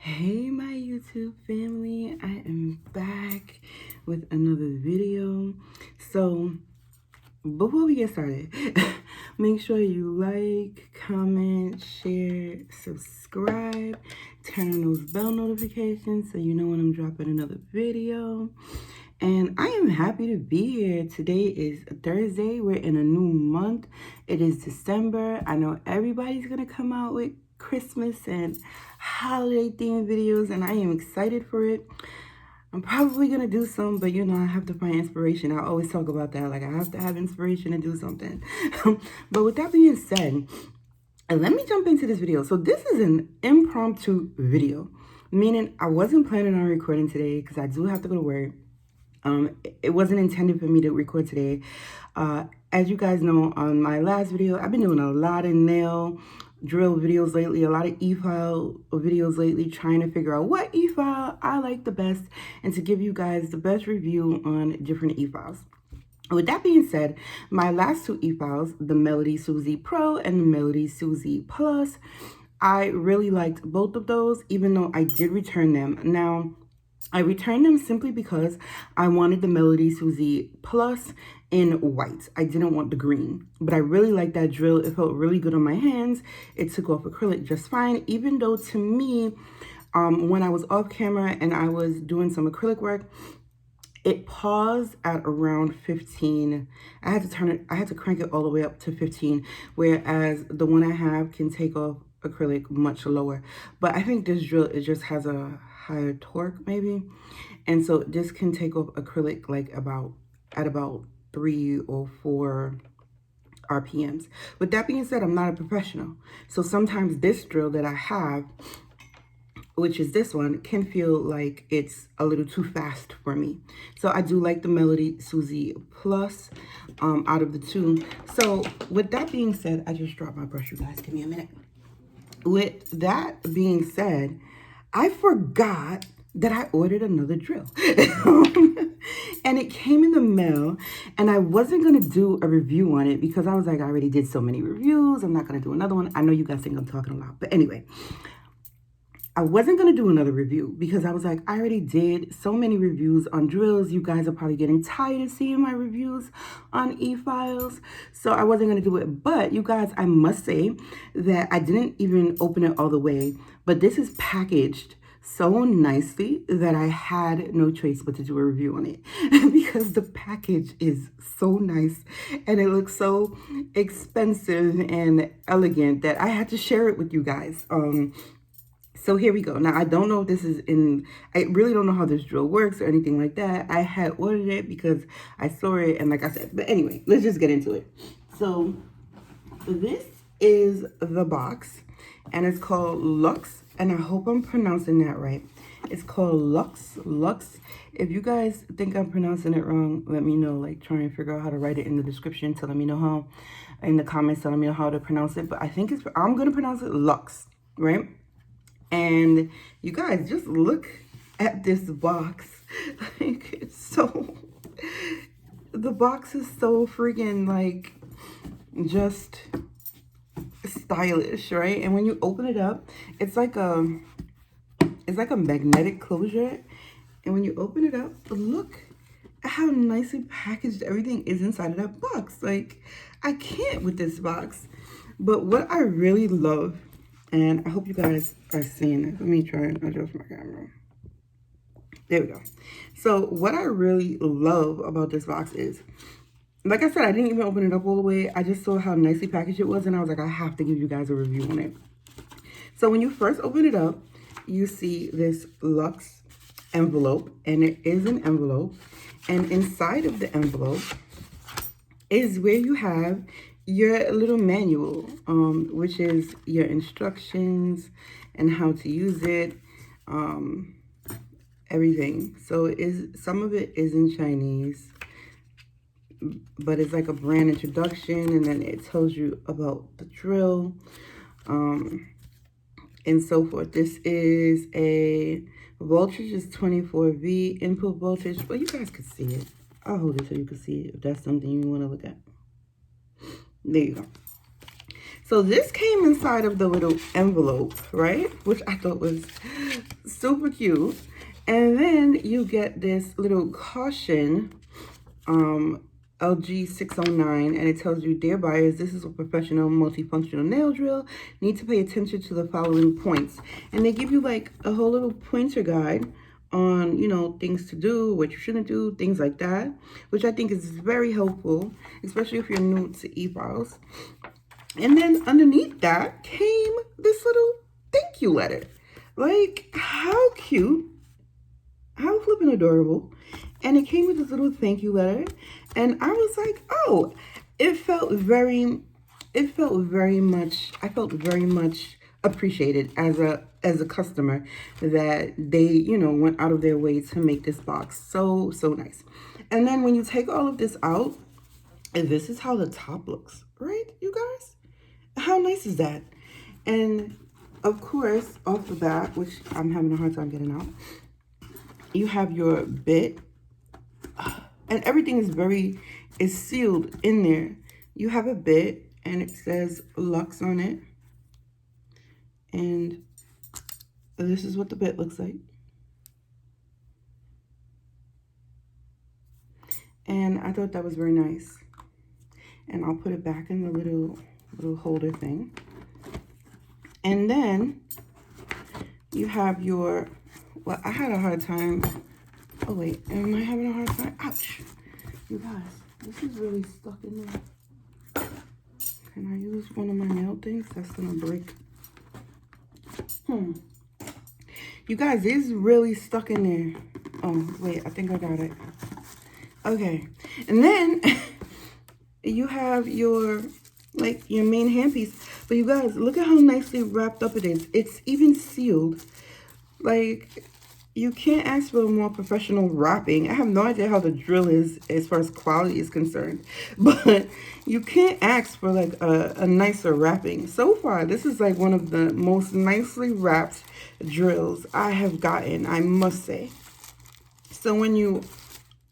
Hey my YouTube family, I am back with another video. So before we get started, make sure you like, comment, share, subscribe, turn on those bell notifications so you know when I'm dropping another video. And I am happy to be here. Today is Thursday. We're in a new month. It is December. I know everybody's gonna come out with Christmas and holiday themed videos, and I am excited for it. I'm probably gonna do some, but you know, I have to find inspiration. I always talk about that. Like, I have to have inspiration to do something. But with that being said, let me jump into this video. So this is an impromptu video, meaning I wasn't planning on recording today because I do have to go to work. It wasn't intended for me to record today. As you guys know, on my last video, I've been doing a lot of nail drill videos lately, a lot of e-file videos lately, trying to figure out what e-file I like the best and to give you guys the best review on different e-files. With that being said, my last two e-files, the Melody Susie Pro and the Melody Susie Plus, I really liked both of those, even though I did return them. Now, I returned them simply because I wanted the Melody Susie Plus in white. I didn't want the green, but I really liked that drill. It felt really good on my hands. It took off acrylic just fine, even though to me, when I was off camera and I was doing some acrylic work, it paused at around 15. I had to crank it all the way up to 15, whereas the one I have can take off acrylic much lower. But I think this drill, it just has a higher torque maybe, and so this can take off acrylic like at about 3 or 4 RPMs. With that being said, I'm not a professional, so sometimes this drill that I have, which is this one, can feel like it's a little too fast for me. So I do like the Melody Susie Plus out of the two. So with that being said, I just dropped my brush, you guys, give me a minute. With that being said, I forgot that I ordered another drill. And it came in the mail, and I wasn't going to do a review on it because I was like, I already did so many reviews. I'm not going to do another one. I know you guys think I'm talking a lot, but anyway, I wasn't going to do another review because I was like, I already did so many reviews on drills. You guys are probably getting tired of seeing my reviews on e-files. So I wasn't going to do it. But you guys, I must say that I didn't even open it all the way. But this is packaged so nicely that I had no choice but to do a review on it because the package is so nice and it looks so expensive and elegant that I had to share it with you guys. So here we go. Now, I don't know if this is I really don't know how this drill works or anything like that. I had ordered it because I saw it and like I said, but anyway, let's just get into it. So this is the box and it's called Luxe, and I hope I'm pronouncing that right. It's called Luxe. If you guys think I'm pronouncing it wrong, let me know. Like, try and figure out how to write it in the description to let me know how, in the comments, telling me how to pronounce it. But I think I'm going to pronounce it Luxe, right? And you guys, just look at this box. Like, it's so, the box is so freaking like just stylish, right? And when you open it up, it's like a magnetic closure. And when you open it up, look at how nicely packaged everything is inside of that box. Like, I can't with this box. But what I really love, and I hope you guys are seeing this. Let me try and adjust my camera. There we go. So what I really love about this box is, like I said, I didn't even open it up all the way. I just saw how nicely packaged it was, and I was like, I have to give you guys a review on it. So when you first open it up, you see this Luxe envelope, and it is an envelope. And inside of the envelope is where you have your little manual, which is your instructions and how to use it, everything. So some of it is in Chinese, but it's like a brand introduction, and then it tells you about the drill, and so forth. This is a voltage is 24V, input voltage. Well, you guys could see it. I'll hold it so you can see it if that's something you want to look at. There you go. So this came inside of the little envelope, right? Which I thought was super cute. And then you get this little caution, LG 609, and it tells you, dear buyers, this is a professional multifunctional nail drill. Need to pay attention to the following points. And they give you like a whole little pointer guide on, you know, things to do, what you shouldn't do, things like that, which I think is very helpful, especially if you're new to e-files. And then underneath that came this little thank you letter. Like, how cute, how flippin' adorable. And it came with this little thank you letter. And I was like, oh, I felt very much appreciated as a customer, that they, you know, went out of their way to make this box so nice. And then when you take all of this out, this is how the top looks, right, you guys? How nice is that? And of course, off the bat, which I'm having a hard time getting out, you have your bit, and everything is sealed in there. You have a bit, and it says Luxe on it. And this is what the bit looks like. And I thought that was very nice. And I'll put it back in the little holder thing. And then you have your, well, I had a hard time. Oh wait, am I having a hard time? Ouch. You guys, this is really stuck in there. Can I use one of my nail things? That's gonna break. You guys, it's really stuck in there. Oh, wait, I think I got it. Okay. And then you have your, like, your main handpiece. But you guys, look at how nicely wrapped up it is. It's even sealed. Like, you can't ask for a more professional wrapping. I have no idea how the drill is as far as quality is concerned, but you can't ask for like a nicer wrapping. So far, this is like one of the most nicely wrapped drills I have gotten, I must say. So when you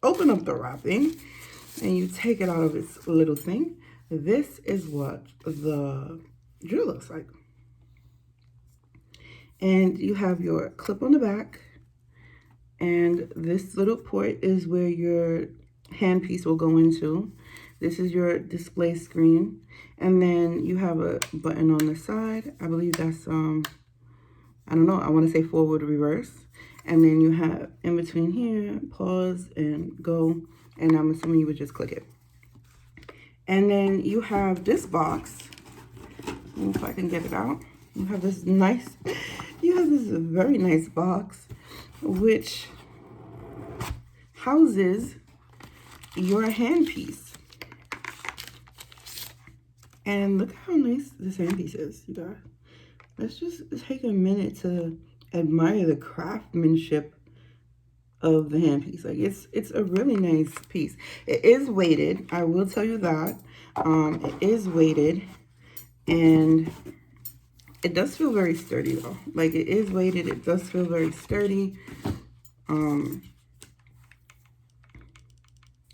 open up the wrapping and you take it out of its little thing, this is what the drill looks like. And you have your clip on the back. And this little port is where your handpiece will go into. This is your display screen. And then you have a button on the side. I believe that's, I don't know, I want to say forward, reverse. And then you have in between here, pause and go. And I'm assuming you would just click it. And then you have this box. If I can get it out. You have this very nice box, which houses your handpiece. And look how nice this handpiece is, you guys. Let's just take a minute to admire the craftsmanship of the handpiece. Like, it's a really nice piece. It is weighted, I will tell you that. It is weighted, and it does feel very sturdy though. Like, it is weighted, it does feel very sturdy.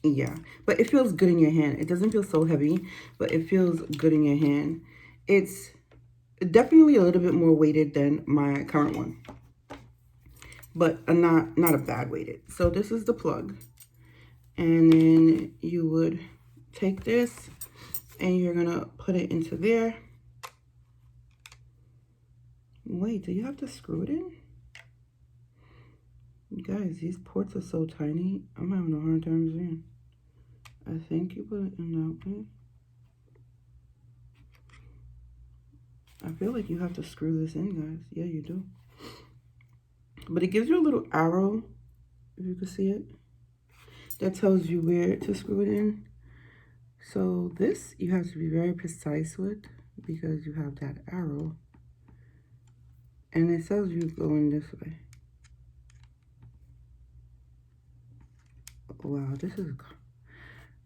Yeah, but it feels good in your hand. It doesn't feel so heavy, but it feels good in your hand. It's definitely a little bit more weighted than my current one, but not a bad weighted. So this is the plug, and then you would take this and you're gonna put it into there. Wait, do you have to screw it in? You guys, these ports are so tiny. I'm having a hard time seeing. I think you put it in that way. I feel like you have to screw this in, guys. Yeah, you do. But it gives you a little arrow, if you can see it, that tells you where to screw it in. So this you have to be very precise with, because you have that arrow. And it says you going this way. Wow, this is,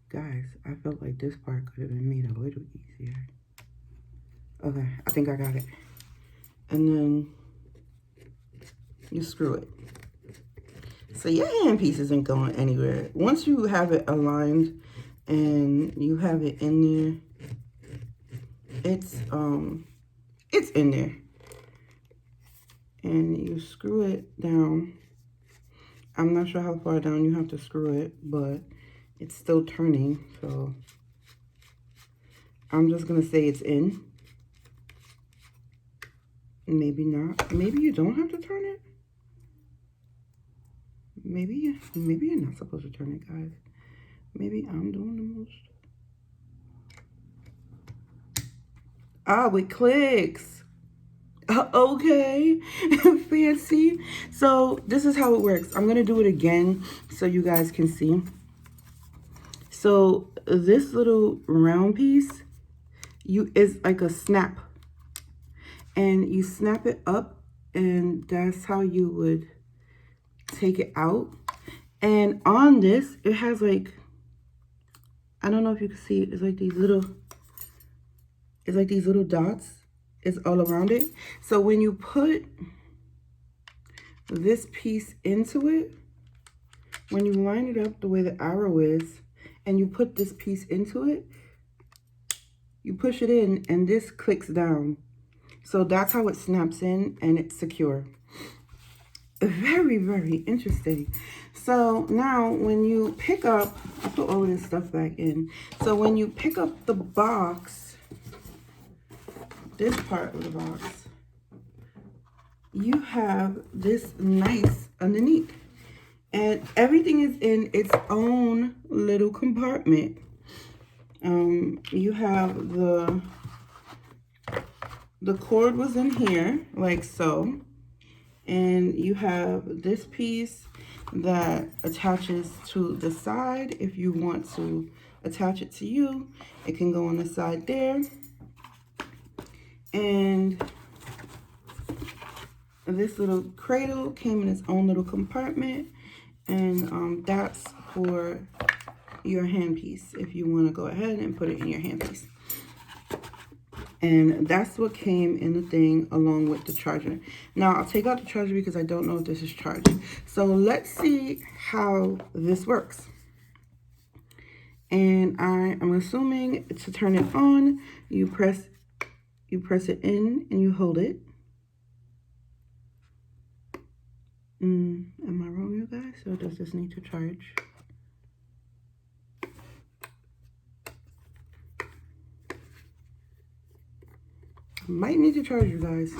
guys, I felt like this part could have been made a little easier. Okay, I think I got it. And then you screw it. So your handpiece isn't going anywhere. Once you have it aligned and you have it in there, it's in there. And you screw it down. I'm not sure how far down you have to screw it, but it's still turning, so I'm just gonna say it's in. Maybe not. Maybe you don't have to turn it. Maybe you're not supposed to turn it, guys. Maybe I'm doing the most. Oh, it clicks. Okay. Fancy. So this is how it works. I'm going to do it again so you guys can see. So this little round piece is like a snap. And you snap it up, and that's how you would take it out. And on this, it has like, I don't know if you can see it. It's like these little dots. It's all around it. So when you put this piece into it, when you line it up the way the arrow is, and you put this piece into it, you push it in, and this clicks down. So that's how it snaps in, and it's secure. Very, very interesting. So now when you pick up, I put all of this stuff back in. So when you pick up the box, this part of the box, you have this nice underneath. And everything is in its own little compartment. You have the cord was in here, like so. And you have this piece that attaches to the side. If you want to attach it to you, it can go on the side there. And this little cradle came in its own little compartment. And that's for your handpiece, if you want to go ahead and put it in your handpiece. And that's what came in the thing along with the charger. Now, I'll take out the charger because I don't know if this is charging. So let's see how this works. And I am assuming to turn it on, you press it in and you hold it. Am I wrong, you guys? Or does this need to charge? Might need to charge, you guys.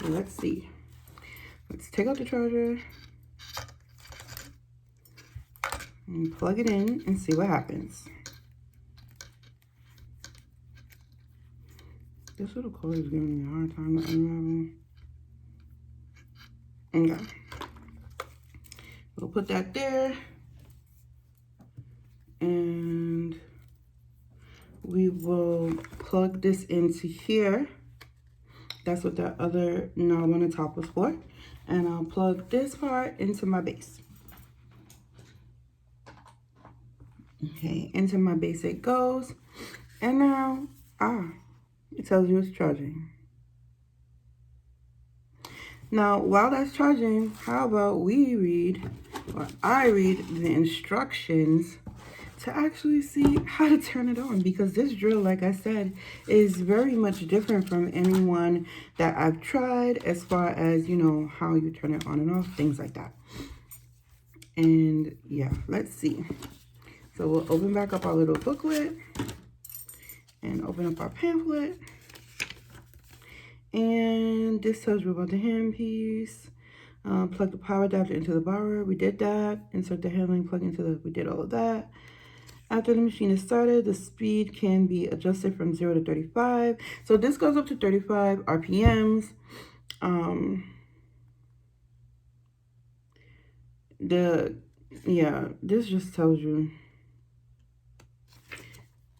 Let's see. Let's take out the charger and plug it in and see what happens. This little cord is giving me a hard time to unravel. Okay. We'll put that there. And we will plug this into here. That's what that other knob on the top was for. And I'll plug this part into my base. Okay, into my base it goes. And now, it tells you it's charging. Now, while that's charging, how about I read the instructions to actually see how to turn it on, because this drill, like I said, is very much different from any one that I've tried as far as, you know, how you turn it on and off, things like that. And yeah, let's see. So we'll open back up our little booklet and open up our pamphlet. And this tells you about the handpiece. Plug the power adapter into the borrower. We did that. Insert the handling plug into we did all of that. After the machine is started, the speed can be adjusted from 0 to 35. So this goes up to 35 RPMs. This just tells you.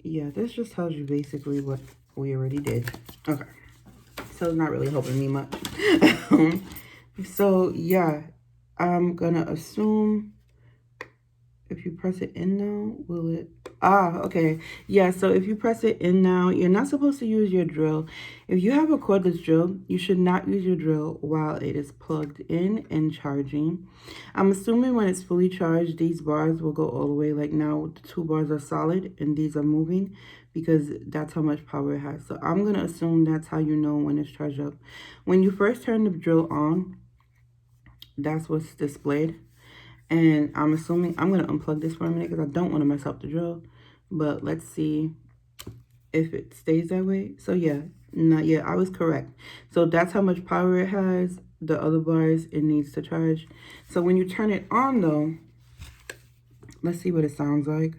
Yeah, this just tells you basically what we already did. Okay. So it's not really helping me much. So yeah, I'm gonna assume if you press it in now, will it? Okay. Yeah, so if you press it in now, you're not supposed to use your drill. If you have a cordless drill, you should not use your drill while it is plugged in and charging. I'm assuming when it's fully charged, these bars will go all the way. Like now, the 2 bars are solid and these are moving because that's how much power it has. So I'm going to assume that's how you know when it's charged up. When you first turn the drill on, that's what's displayed. And I'm assuming, I'm going to unplug this for a minute because I don't want to mess up the drill. But let's see if it stays that way. So yeah, not yet. I was correct. So that's how much power it has. The other bars it needs to charge. So when you turn it on though, let's see what it sounds like.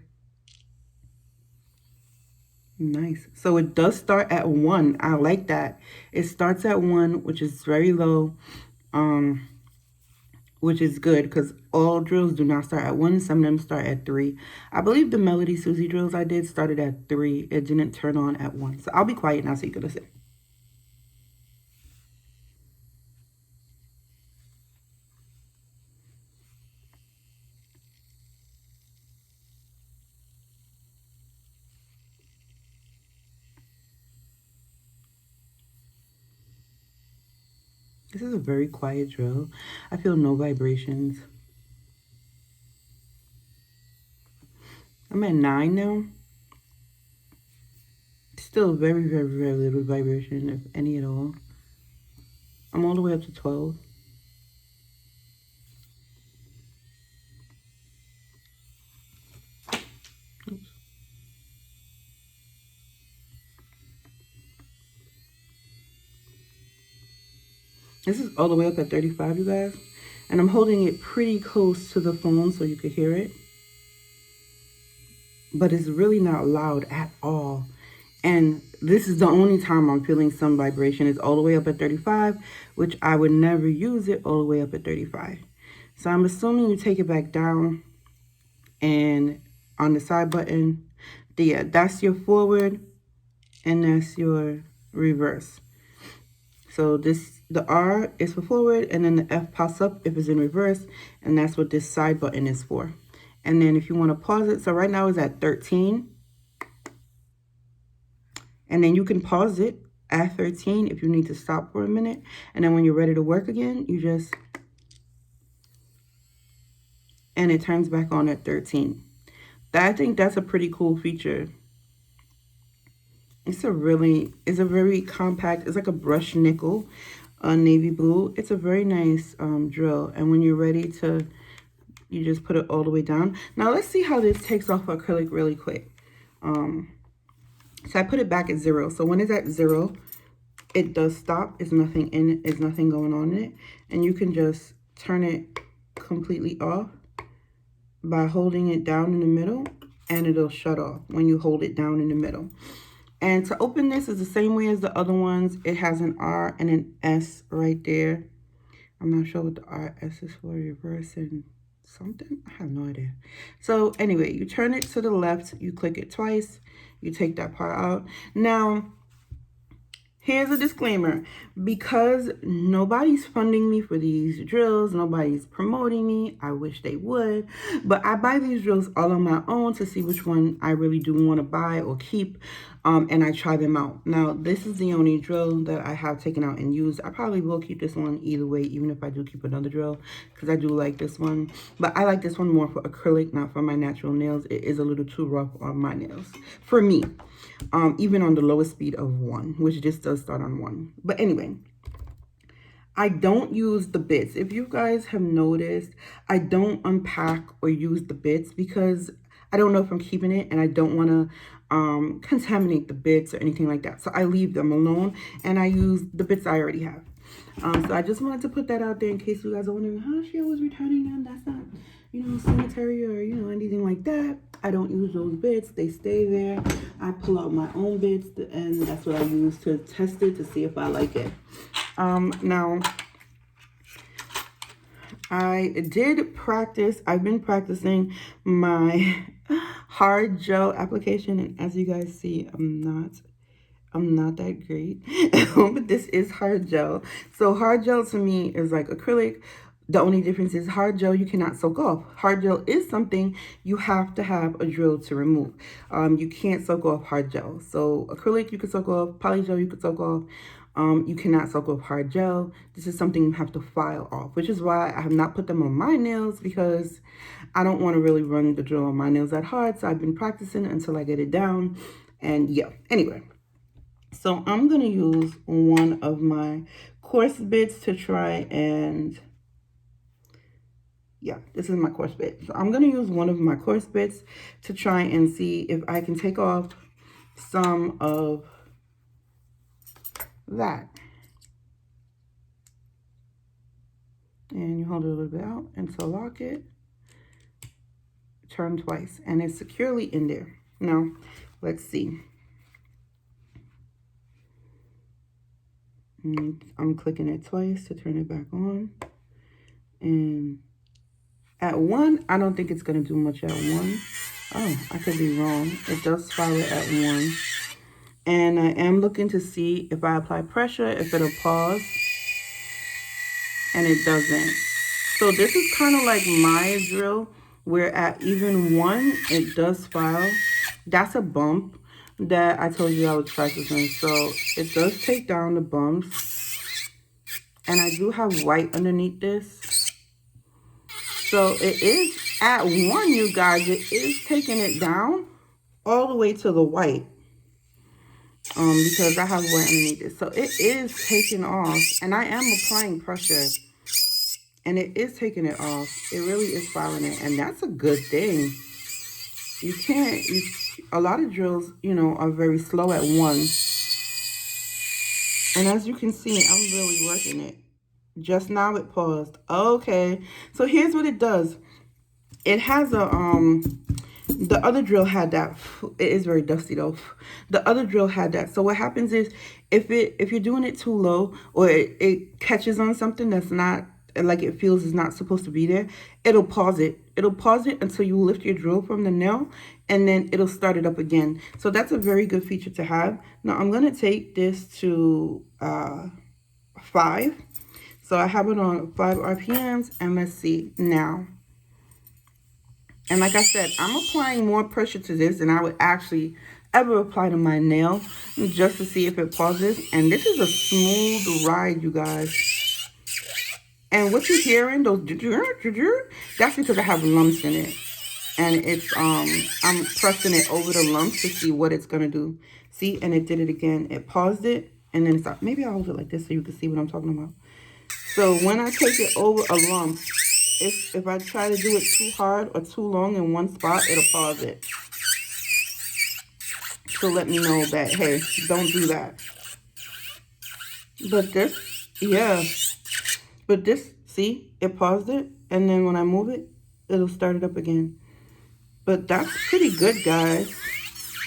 Nice. So it does start at 1. I like that. It starts at 1, which is very low. Which is good because all drills do not start at 1. Some of them start at 3. I believe the Melody Susie drills I did started at 3. It didn't turn on at 1. So I'll be quiet now so you can listen. This is a very quiet drill. I feel no vibrations. I'm at 9 now. Still very, very, very little vibration, if any at all. I'm all the way up to 12. Oops. This is all the way up at 35, you guys. And I'm holding it pretty close to the phone so you could hear it. But it's really not loud at all. And this is the only time I'm feeling some vibration. It's all the way up at 35, which I would never use it all the way up at 35. So I'm assuming you take it back down, and on the side button, yeah, that's your forward and that's your reverse. So the R is for forward, and then the F pops up if it's in reverse, and that's what this side button is for. And then if you want to pause it, so right now it's at 13. And then you can pause it at 13 if you need to stop for a minute. And then when you're ready to work again, you just, and it turns back on at 13. I think that's a pretty cool feature. It's a very compact, it's like a brushed nickel, navy blue. It's a very nice drill. And when you're ready to, you just put it all the way down. Now let's see how this takes off acrylic really quick. So I put it back at 0. So when it's at 0, it does stop. There's nothing in it. There's nothing going on in it. And you can just turn it completely off by holding it down in the middle, and it'll shut off when you hold it down in the middle. And to open this is the same way as the other ones. It has an R and an S right there. I'm not sure what the RS is for, reverse and something. I have no idea. So anyway, you turn it to the left, you click it twice, you take that part out. Now, here's a disclaimer. Because nobody's funding me for these drills, nobody's promoting me, I wish they would, but I buy these drills all on my own to see which one I really do want to buy or keep, and I try them out. Now, this is the only drill that I have taken out and used. I probably will keep this one either way, even if I do keep another drill, because I do like this one. But I like this one more for acrylic, not for my natural nails. It is a little too rough on my nails, for me, even on the lowest speed of 1, which this does start on 1. But anyway, I don't use the bits. If you guys have noticed, I don't unpack or use the bits because I don't know if I'm keeping it, and I don't want to contaminate the bits or anything like that. So I leave them alone, and I use the bits I already have. So I just wanted to put that out there in case you guys are wondering how she always returning them. That's not, you know, sanitary or, you know, anything like that. I don't use those bits. They stay there. I pull out my own bits, and that's what I use to test it to see if I like it. Now, I did practice. I've been practicing my hard gel application, and as you guys see, I'm not that great. But this is hard gel. So hard gel to me is like acrylic. The only difference is hard gel you cannot soak off. Hard gel is something you have to have a drill to remove. You can't soak off hard gel. So acrylic you can soak off, polygel you can soak off. You cannot soak off hard gel. This is something you have to file off, which is why I have not put them on my nails, because I don't want to really run the drill on my nails that hard. So I've been practicing until I get it down. And yeah, anyway. So I'm going to use one of my coarse bits to try and, yeah, this is my coarse bit. So I'm going to use one of my coarse bits to try and see if I can take off some of that. And you hold it a little bit out and to lock it, turn twice, and it's securely in there. Now, let's see. I'm clicking it twice to turn it back on. And at 1, I don't think it's going to do much at 1. Oh, I could be wrong. It does follow at 1. And I am looking to see if I apply pressure, if it'll pause. And it doesn't. So this is kind of like my drill, where at even 1, it does file. That's a bump that I told you I was practicing. So it does take down the bumps. And I do have white underneath this. So it is at 1, you guys, it is taking it down all the way to the white. Because I have white underneath it. So it is taking off. And I am applying pressure. And it is taking it off. It really is filing it. And that's a good thing. You can't, a lot of drills, you know, are very slow at 1. And as you can see, I'm really working it. Just now it paused. Okay. So here's what it does. It has a, the other drill had that. It is very dusty though. The other drill had that. So what happens is if you're doing it too low, or it catches on something that's not, like it feels is not supposed to be there, it'll pause it. It'll pause it until you lift your drill from the nail, and then it'll start it up again. So that's a very good feature to have. Now I'm going to take this to 5. So I have it on 5 RPMs, and let's see now. And like I said, I'm applying more pressure to this than I would actually ever apply to my nail, just to see if it pauses. And this is a smooth ride, you guys. And what you're hearing, those that's because I have lumps in it. And it's I'm pressing it over the lumps to see what it's gonna do. See, and it did it again. It paused it, and then it stopped. Maybe I'll hold it like this so you can see what I'm talking about. So when I take it over a lump, if I try to do it too hard or too long in one spot, it'll pause it. So let me know that, hey, don't do that. But this, yeah. But this, see, it paused it. And then when I move it, it'll start it up again. But that's pretty good, guys.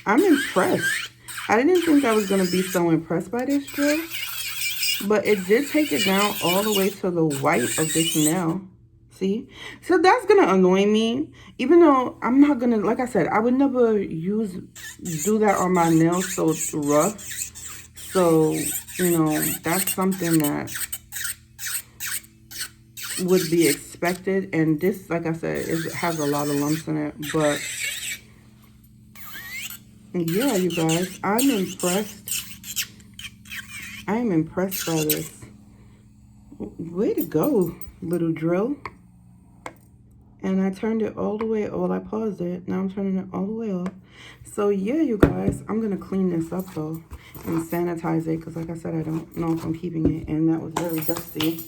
I'm impressed. I didn't think I was going to be so impressed by this drill. But it did take it down all the way to the white of this nail. See? So that's going to annoy me. Even though I'm not going to, like I said, I would never do that on my nails so rough. So, you know, that's something that would be expected. And this, like I said, it has a lot of lumps in it. But, yeah, you guys, I'm impressed. I am impressed by this. Way to go, little drill. And I turned it all the way, well, I paused it. Now I'm turning it all the way off. So, yeah, you guys, I'm going to clean this up, though, and sanitize it. Because, like I said, I don't know if I'm keeping it. And that was very dusty.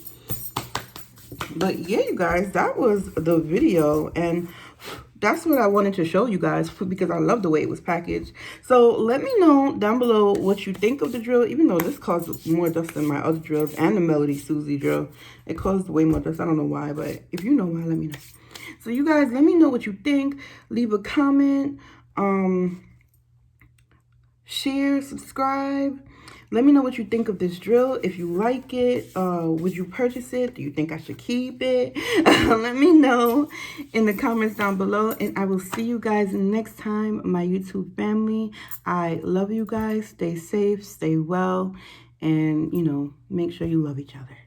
But, yeah, you guys, that was the video. And that's what I wanted to show you guys because I love the way it was packaged. So let me know down below what you think of the drill, even though this caused more dust than my other drills and the Melody Susie drill. It caused way more dust. I don't know why, but if you know why, let me know. So you guys, let me know what you think. Leave a comment, share, subscribe. Let me know what you think of this drill. If you like it, would you purchase it? Do you think I should keep it? Let me know in the comments down below. And I will see you guys next time, my YouTube family. I love you guys. Stay safe, stay well, and, you know, make sure you love each other.